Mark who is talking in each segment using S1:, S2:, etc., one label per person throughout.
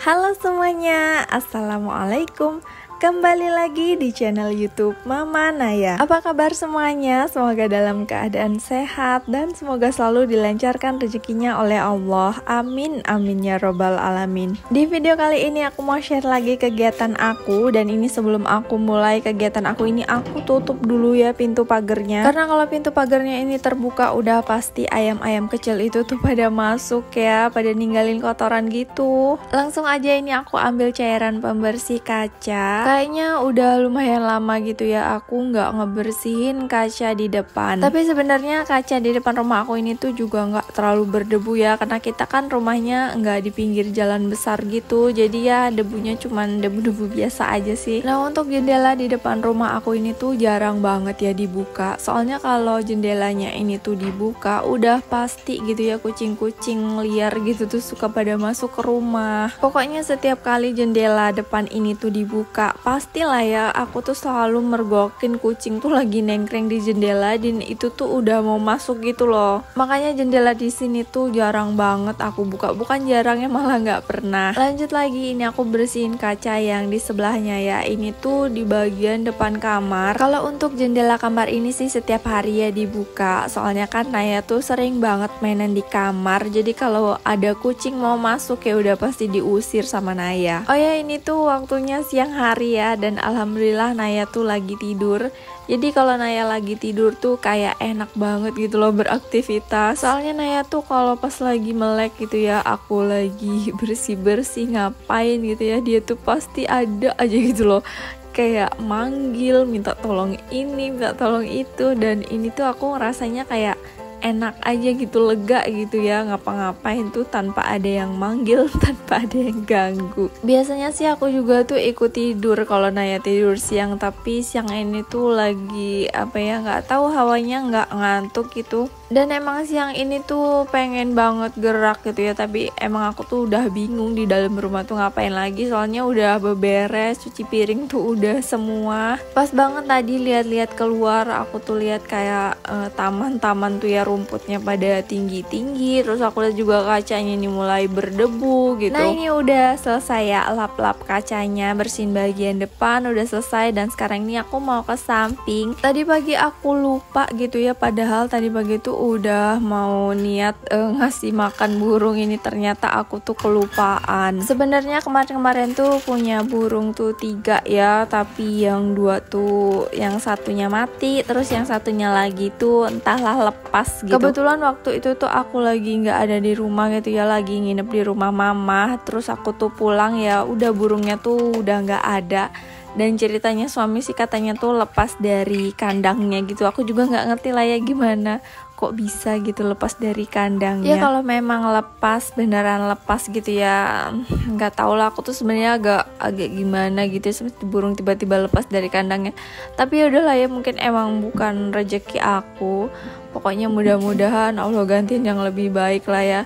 S1: Halo semuanya, Assalamualaikum. Kembali lagi di channel YouTube Mama Naya. Apa kabar semuanya? Semoga dalam keadaan sehat dan semoga selalu dilancarkan rezekinya oleh Allah. Amin, amin ya robbal alamin. Di video kali ini aku mau share lagi kegiatan aku. Dan ini sebelum aku mulai kegiatan aku ini, aku tutup dulu ya pintu pagarnya. Karena kalau pintu pagarnya ini terbuka, udah pasti ayam-ayam kecil itu tuh pada masuk ya, pada ninggalin kotoran gitu. Langsung aja ini aku ambil cairan pembersih kaca. Kayaknya udah lumayan lama gitu ya aku nggak ngebersihin kaca di depan. Tapi sebenarnya kaca di depan rumah aku ini tuh juga nggak terlalu berdebu ya, karena kita kan rumahnya nggak di pinggir jalan besar gitu. Jadi ya debunya cuman debu-debu biasa aja sih. Nah, untuk jendela di depan rumah aku ini tuh jarang banget ya dibuka. Soalnya kalau jendelanya ini tuh dibuka, udah pasti gitu ya kucing-kucing liar gitu tuh suka pada masuk ke rumah. Pokoknya setiap kali jendela depan ini tuh dibuka, pastilah ya aku tuh selalu mergokin kucing tuh lagi nengkreng di jendela, dan itu tuh udah mau masuk gitu loh. Makanya jendela di sini tuh jarang banget aku buka, bukan jarangnya malah nggak pernah. Lanjut lagi, ini aku bersihin kaca yang di sebelahnya ya. Ini tuh di bagian depan kamar. Kalau untuk jendela kamar ini sih setiap hari ya dibuka, soalnya kan Naya tuh sering banget mainan di kamar. Jadi kalau ada kucing mau masuk ya udah pasti diusir sama Naya. Oh ya, ini tuh waktunya siang hari ya, dan alhamdulillah Naya tuh lagi tidur. Jadi kalau Naya lagi tidur tuh kayak enak banget gitu loh beraktivitas. Soalnya Naya tuh kalau pas lagi melek gitu ya, aku lagi bersih-bersih ngapain gitu ya, dia tuh pasti ada aja gitu loh, kayak manggil, minta tolong ini, minta tolong itu. Dan ini tuh aku ngerasanya kayak enak aja gitu, lega gitu ya, ngapa-ngapain tuh tanpa ada yang manggil, tanpa ada yang ganggu. Biasanya sih aku juga tuh ikut tidur kalau Naya tidur siang, tapi siang ini tuh lagi apa ya, nggak tahu, hawanya nggak ngantuk gitu. Dan emang siang ini tuh pengen banget gerak gitu ya, tapi emang aku tuh udah bingung di dalam rumah tuh ngapain lagi, soalnya udah beberes, cuci piring tuh udah semua. Pas banget tadi lihat-lihat keluar, aku tuh lihat kayak taman-taman tuh ya, rumputnya pada tinggi-tinggi. Terus aku lihat juga kacanya ini mulai berdebu gitu. Nah, ini udah selesai ya, lap-lap kacanya, bersihin bagian depan udah selesai. Dan sekarang ini aku mau ke samping. Tadi pagi aku lupa gitu ya, padahal tadi pagi tuh udah mau niat ngasih makan burung ini, ternyata aku tuh kelupaan. Sebenarnya kemarin-kemarin tuh punya burung tuh 3 ya, tapi yang 2 tuh, yang satunya mati, terus yang satunya lagi tuh entahlah lepas gitu. Kebetulan waktu itu tuh aku lagi nggak ada di rumah gitu ya, lagi nginep di rumah mama. Terus aku tuh pulang ya, udah burungnya tuh udah nggak ada. Dan ceritanya suami sih katanya tuh lepas dari kandangnya gitu. Aku juga nggak ngerti lah ya gimana kok bisa gitu lepas dari kandangnya. Ya kalau memang lepas, beneran lepas gitu ya, nggak tau lah, aku tuh sebenarnya agak gimana gitu ya, seperti burung tiba-tiba lepas dari kandangnya. Tapi ya udahlah ya, mungkin emang bukan rezeki aku. Pokoknya mudah-mudahan Allah gantiin yang lebih baik lah ya.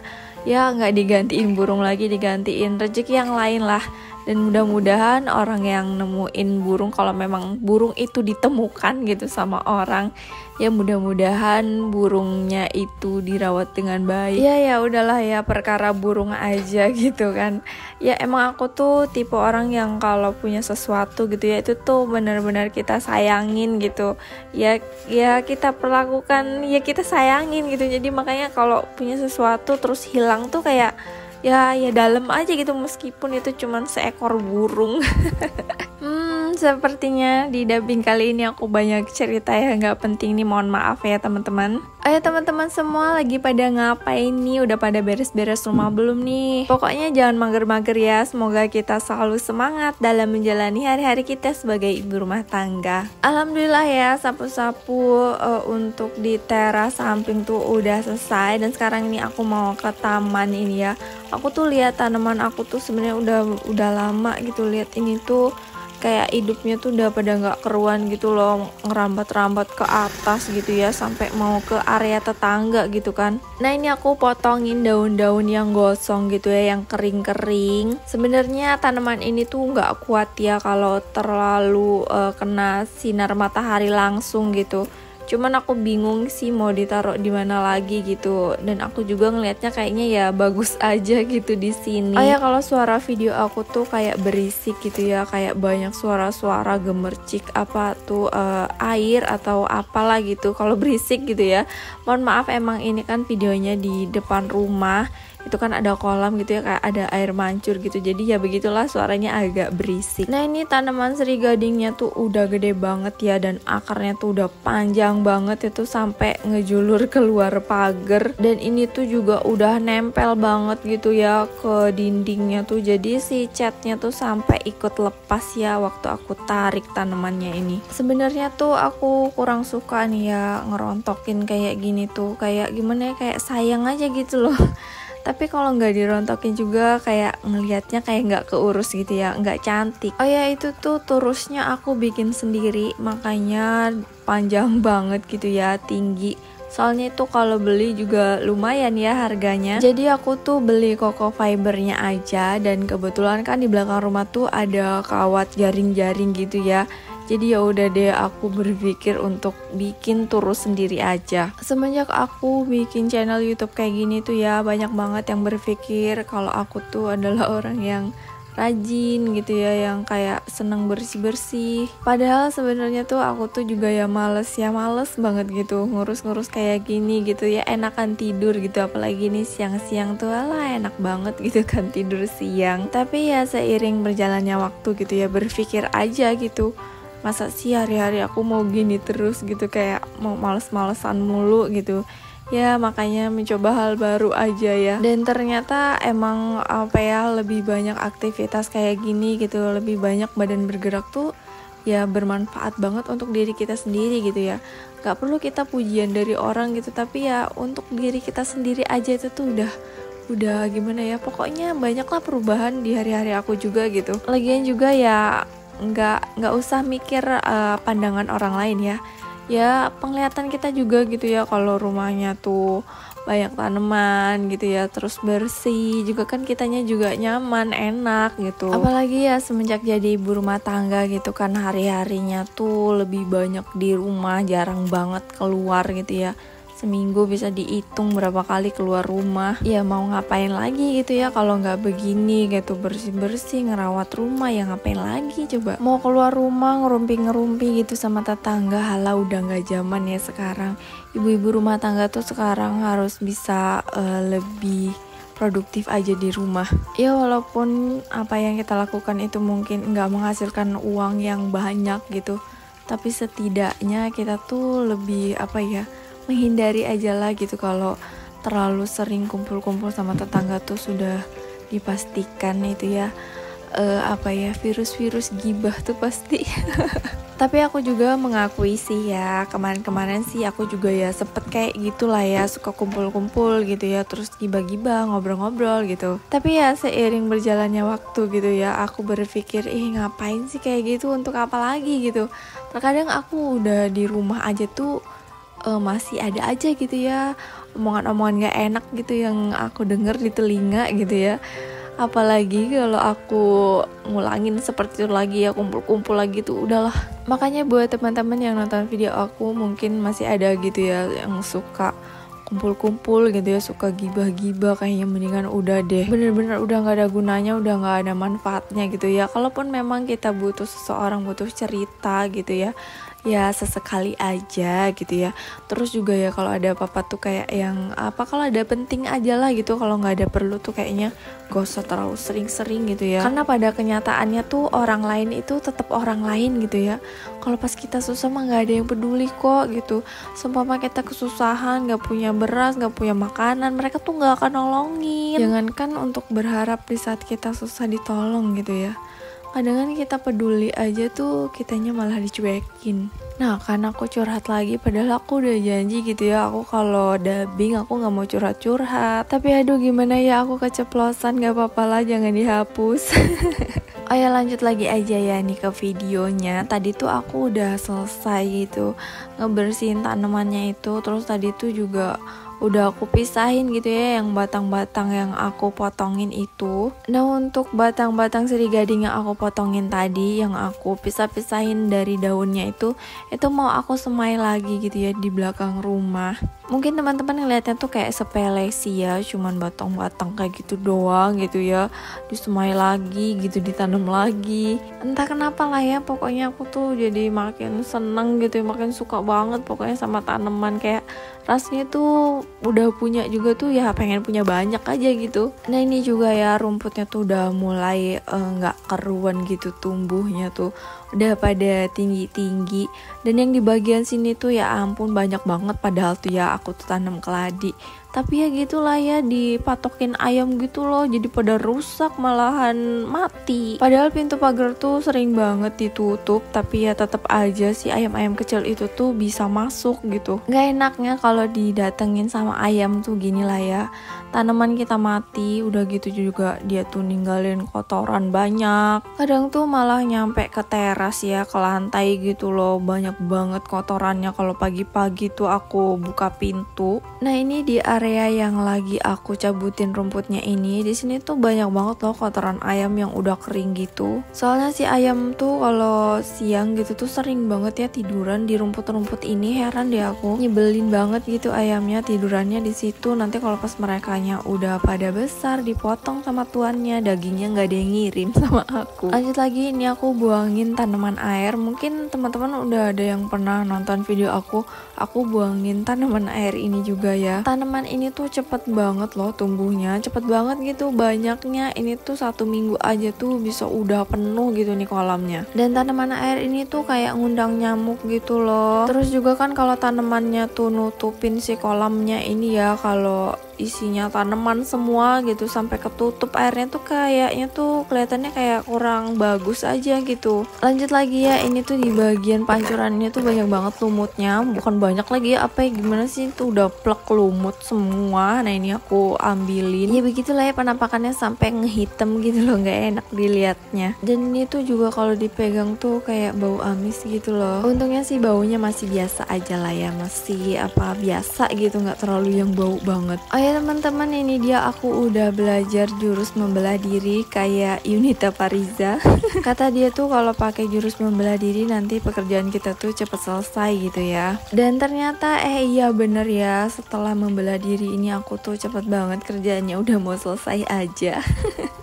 S1: Ya nggak digantiin burung lagi, digantiin rezeki yang lain lah. Dan mudah-mudahan orang yang nemuin burung, kalau memang burung itu ditemukan gitu sama orang, ya mudah-mudahan burungnya itu dirawat dengan baik. Ya udahlah ya, perkara burung aja gitu kan. Ya emang aku tuh tipe orang yang kalau punya sesuatu gitu ya, itu tuh benar-benar kita sayangin gitu. Ya kita perlakukan, ya kita sayangin gitu. Jadi makanya kalau punya sesuatu terus hilang tuh kayak ya dalam aja gitu, meskipun itu cuman seekor burung. Sepertinya di dubbing kali ini aku banyak cerita ya nggak penting nih, mohon maaf ya teman-teman. Ayo teman-teman semua lagi pada ngapain nih? Udah pada beres-beres rumah belum nih? Pokoknya jangan mager-mager ya, semoga kita selalu semangat dalam menjalani hari-hari kita sebagai ibu rumah tangga. Alhamdulillah ya, sapu-sapu untuk di teras samping tuh udah selesai. Dan sekarang ini aku mau ke taman ini ya. Aku tuh lihat tanaman aku tuh sebenarnya udah lama gitu, lihat ini tuh kayak hidupnya tuh udah pada nggak keruan gitu loh, ngerambat-rambat ke atas gitu ya, sampai mau ke area tetangga gitu kan. Nah, ini aku potongin daun-daun yang gosong gitu ya, yang kering-kering. Sebenarnya tanaman ini tuh nggak kuat ya kalau terlalu kena sinar matahari langsung gitu. Cuman aku bingung sih mau ditaruh di mana lagi gitu. Dan aku juga ngelihatnya kayaknya ya bagus aja gitu di sini. Oh ya, kalau suara video aku tuh kayak berisik gitu ya, kayak banyak suara-suara gemercik apa tuh air atau apalah gitu. Kalau berisik gitu ya, mohon maaf, emang ini kan videonya di depan rumah. Itu kan ada kolam gitu ya, kayak ada air mancur gitu, jadi ya begitulah suaranya agak berisik. Nah, ini tanaman Sri Gadingnya tuh udah gede banget ya, dan akarnya tuh udah panjang banget itu sampai ngejulur keluar pagar, dan ini tuh juga udah nempel banget gitu ya ke dindingnya tuh, jadi si catnya tuh sampai ikut lepas ya waktu aku tarik tanamannya ini. Sebenarnya tuh aku kurang suka nih ya ngerontokin kayak gini tuh, kayak gimana ya, kayak sayang aja gitu loh. Tapi kalau nggak dirontokin juga kayak ngelihatnya kayak nggak keurus gitu ya, nggak cantik. Oh ya, itu tuh turusnya aku bikin sendiri, makanya panjang banget gitu ya, tinggi. Soalnya itu kalau beli juga lumayan ya harganya. Jadi aku tuh beli koko fibernya aja, dan kebetulan kan di belakang rumah tuh ada kawat jaring-jaring gitu ya. Jadi ya udah deh, aku berpikir untuk bikin turus sendiri aja. Semenjak aku bikin channel YouTube kayak gini tuh ya, banyak banget yang berpikir kalau aku tuh adalah orang yang rajin gitu ya, yang kayak seneng bersih-bersih. Padahal sebenarnya tuh aku tuh juga ya males banget gitu ngurus-ngurus kayak gini gitu ya, enakan tidur gitu, apalagi nih siang-siang tuh alah enak banget gitu kan tidur siang. Tapi ya seiring berjalannya waktu gitu ya, berpikir aja gitu, masa sih hari-hari aku mau gini terus gitu, kayak mau males-malesan mulu gitu ya, makanya mencoba hal baru aja ya. Dan ternyata emang apa ya, lebih banyak aktivitas kayak gini gitu, lebih banyak badan bergerak tuh ya bermanfaat banget untuk diri kita sendiri gitu ya. Gak perlu kita pujian dari orang gitu, tapi ya untuk diri kita sendiri aja itu tuh udah gimana ya, pokoknya banyaklah perubahan di hari-hari aku juga gitu. Lagian juga ya nggak usah mikir pandangan orang lain ya penglihatan kita juga gitu ya, kalau rumahnya tuh banyak tanaman gitu ya, terus bersih juga kan, kitanya juga nyaman, enak gitu. Apalagi ya semenjak jadi ibu rumah tangga gitu kan, hari-harinya tuh lebih banyak di rumah, jarang banget keluar gitu ya. Seminggu bisa dihitung berapa kali keluar rumah. Ya mau ngapain lagi gitu ya kalau nggak begini gitu, bersih-bersih ngerawat rumah, ya ngapain lagi coba. Mau keluar rumah ngerumpi-ngerumpi gitu sama tetangga, hala udah nggak zaman ya sekarang. Ibu-ibu rumah tangga tuh sekarang harus bisa lebih produktif aja di rumah. Ya walaupun apa yang kita lakukan itu mungkin nggak menghasilkan uang yang banyak gitu, tapi setidaknya kita tuh lebih apa ya, menghindari aja lah gitu. Kalau terlalu sering kumpul-kumpul sama tetangga tuh sudah dipastikan itu ya apa ya, virus-virus gibah tuh pasti. Tapi aku juga mengakui sih ya, kemarin-kemarin sih aku juga ya sempet kayak gitulah ya, suka kumpul-kumpul gitu ya, terus gibah-gibah, ngobrol-ngobrol gitu. Tapi ya seiring berjalannya waktu gitu ya, aku berpikir ngapain sih kayak gitu, untuk apa lagi gitu. Terkadang aku udah di rumah aja tuh masih ada aja gitu ya omongan-omongan gak enak gitu yang aku denger di telinga gitu ya. Apalagi kalau aku ngulangin seperti itu lagi ya, kumpul-kumpul lagi tuh udahlah. Makanya buat teman-teman yang nonton video aku mungkin masih ada gitu ya yang suka kumpul-kumpul gitu ya, suka gibah-gibah, kayaknya mendingan udah deh, bener-bener udah gak ada gunanya, udah gak ada manfaatnya gitu ya. Kalaupun memang kita butuh seseorang, butuh cerita gitu ya sesekali aja gitu ya. Terus juga ya kalau ada apa-apa tuh kayak yang apa, kalau ada penting aja lah gitu, kalau nggak ada perlu tuh kayaknya gak usah terlalu sering-sering gitu ya. Karena pada kenyataannya tuh orang lain itu tetap orang lain gitu ya. Kalau pas kita susah mah nggak ada yang peduli kok gitu. Seumpama kita kesusahan, nggak punya beras, nggak punya makanan, mereka tuh nggak akan nolongin. Jangankan untuk berharap di saat kita susah ditolong gitu ya. Kadang kan kita peduli aja tuh kitanya malah dicuekin. Nah kan aku curhat lagi, padahal aku udah janji gitu ya, aku kalau dubbing aku gak mau curhat-curhat. Tapi aduh gimana ya, aku keceplosan, gak apa-apa lah, jangan dihapus. Oh ya, lanjut lagi aja ya nih ke videonya. Tadi tuh aku udah selesai gitu ngebersihin tanamannya itu. Terus tadi tuh juga udah aku pisahin gitu ya, yang batang-batang yang aku potongin itu. Nah untuk batang-batang sirih gading yang aku potongin tadi, yang aku pisah-pisahin dari daunnya itu mau aku semai lagi gitu ya di belakang rumah. Mungkin teman-teman ngeliatnya tuh kayak sepele sih ya, cuman batang-batang kayak gitu doang gitu ya, disemai lagi gitu, ditanam lagi. Entah kenapa lah ya, pokoknya aku tuh jadi makin seneng gitu ya, makin suka banget pokoknya sama tanaman. Kayak rasanya tuh udah punya juga tuh ya pengen punya banyak aja gitu. Nah ini juga ya, rumputnya tuh udah mulai nggak keruan gitu tumbuhnya tuh, udah pada tinggi-tinggi. Dan yang di bagian sini tuh ya ampun banyak banget, padahal tuh ya aku tuh tanam keladi. Tapi ya gitulah ya, dipatokin ayam gitu loh, jadi pada rusak malahan mati. Padahal pintu pagar tuh sering banget ditutup, tapi ya tetap aja si ayam-ayam kecil itu tuh bisa masuk gitu. Gak enaknya kalau didatengin sama ayam tuh gini lah ya, tanaman kita mati, udah gitu juga dia tuh ninggalin kotoran banyak. Kadang tuh malah nyampe ke teras ya, ke lantai gitu loh, banyak banget kotorannya kalau pagi-pagi tuh aku buka pintu. Nah ini di area yang lagi aku cabutin rumputnya ini, di sini tuh banyak banget loh kotoran ayam yang udah kering gitu. Soalnya si ayam tuh kalau siang gitu tuh sering banget ya tiduran di rumput-rumput ini. Heran deh aku, nyebelin banget gitu ayamnya tidurannya di situ. Nanti kalau pas merekanya udah pada besar, dipotong sama tuannya, dagingnya nggak ada yang ngirim sama aku. Lanjut lagi, ini aku buangin tanaman air. Mungkin teman-teman udah ada yang pernah nonton video aku buangin tanaman air ini juga ya. Tanaman ini tuh cepet banget loh tumbuhnya, cepet banget gitu banyaknya. Ini tuh 1 minggu aja tuh bisa udah penuh gitu nih kolamnya. Dan tanaman air ini tuh kayak ngundang nyamuk gitu loh. Terus juga kan kalau tanamannya tuh nutupin si kolamnya ini ya, kalau isinya tanaman semua gitu sampai ketutup airnya tuh kayaknya tuh kelihatannya kayak kurang bagus aja gitu. Lanjut lagi ya, ini tuh di bagian pancurannya tuh banyak banget lumutnya, bukan banyak lagi ya, apa ya gimana sih, tuh udah plek lumut semua. Nah ini aku ambilin ya, begitulah ya penampakannya, sampai ngehitam gitu loh, nggak enak dilihatnya. Dan ini tuh juga kalau dipegang tuh kayak bau amis gitu loh. Untungnya sih baunya masih biasa aja lah ya, masih apa biasa gitu, nggak terlalu yang bau banget. Oh ya teman-teman, ini dia aku udah belajar jurus membelah diri kayak Yunita Fariza. Kata dia tuh kalau pakai jurus membelah diri nanti pekerjaan kita tuh cepet selesai gitu ya. Dan ternyata iya bener ya, setelah membelah diri ini aku tuh cepet banget kerjaannya, udah mau selesai aja.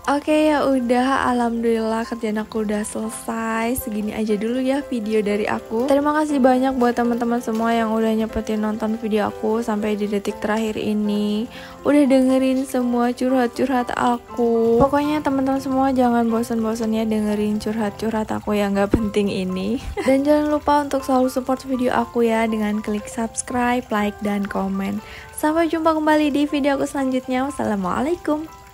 S1: Oke ya udah, alhamdulillah kerjaan aku udah selesai. Segini aja dulu ya video dari aku. Terima kasih banyak buat teman-teman semua yang udah nyepetin nonton video aku sampai di detik terakhir ini, udah dengerin semua curhat-curhat aku. Pokoknya teman-teman semua jangan bosan-bosan ya dengerin curhat-curhat aku yang gak penting ini. Dan jangan lupa untuk selalu support video aku ya dengan klik subscribe, like, dan komen. Sampai jumpa kembali di video aku selanjutnya. Wassalamualaikum.